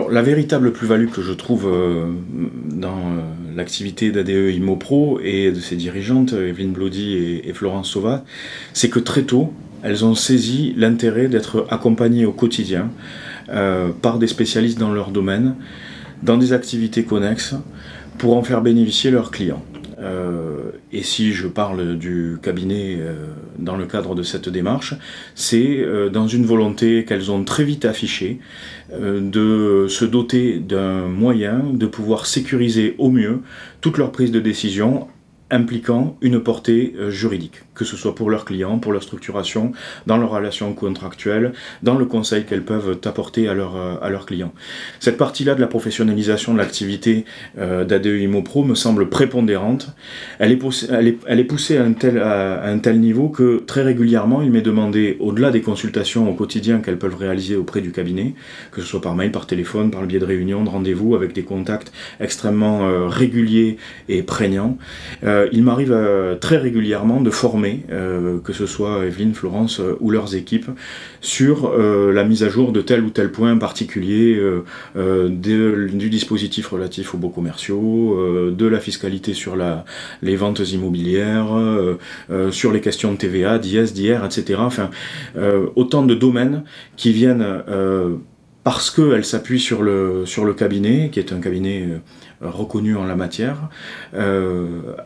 Alors, la véritable plus-value que je trouve dans l'activité d'ADE Immopro et de ses dirigeantes, Evelyne Blody et Florence Sauvat, c'est que très tôt, elles ont saisi l'intérêt d'être accompagnées au quotidien par des spécialistes dans leur domaine, dans des activités connexes, pour en faire bénéficier leurs clients. Et si je parle du cabinet dans le cadre de cette démarche, c'est dans une volonté qu'elles ont très vite affichée de se doter d'un moyen de pouvoir sécuriser au mieux toute leur prise de décision impliquant une portée juridique, que ce soit pour leurs clients, pour leur structuration, dans leurs relations contractuelles, dans le conseil qu'elles peuvent apporter à leurs clients. Cette partie-là de la professionnalisation de l'activité d'ADE Immopro me semble prépondérante. Elle est poussée à un tel niveau que très régulièrement, il m'est demandé, au-delà des consultations au quotidien qu'elles peuvent réaliser auprès du cabinet, que ce soit par mail, par téléphone, par le biais de réunions, de rendez-vous, avec des contacts extrêmement réguliers et prégnants, il m'arrive très régulièrement de former, que ce soit Evelyne, Florence ou leurs équipes, sur la mise à jour de tel ou tel point particulier du dispositif relatif aux baux commerciaux, de la fiscalité sur les ventes immobilières, sur les questions de TVA, d'IS, d'IR, etc. Enfin, autant de domaines qui viennent parce qu'elle s'appuie sur le cabinet, qui est un cabinet reconnu en la matière,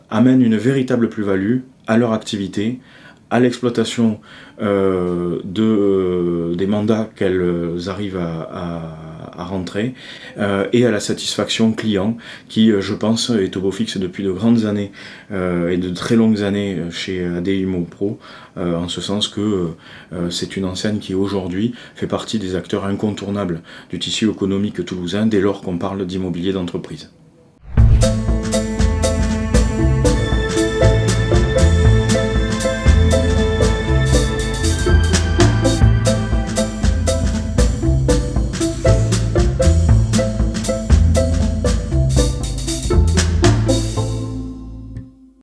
amène une véritable plus-value à leur activité, à l'exploitation des mandats qu'elles arrivent à rentrer, et à la satisfaction client qui, je pense, est au beau fixe depuis de grandes années et de très longues années chez ADE Immopro, en ce sens que c'est une enseigne qui aujourd'hui fait partie des acteurs incontournables du tissu économique toulousain dès lors qu'on parle d'immobilier d'entreprise.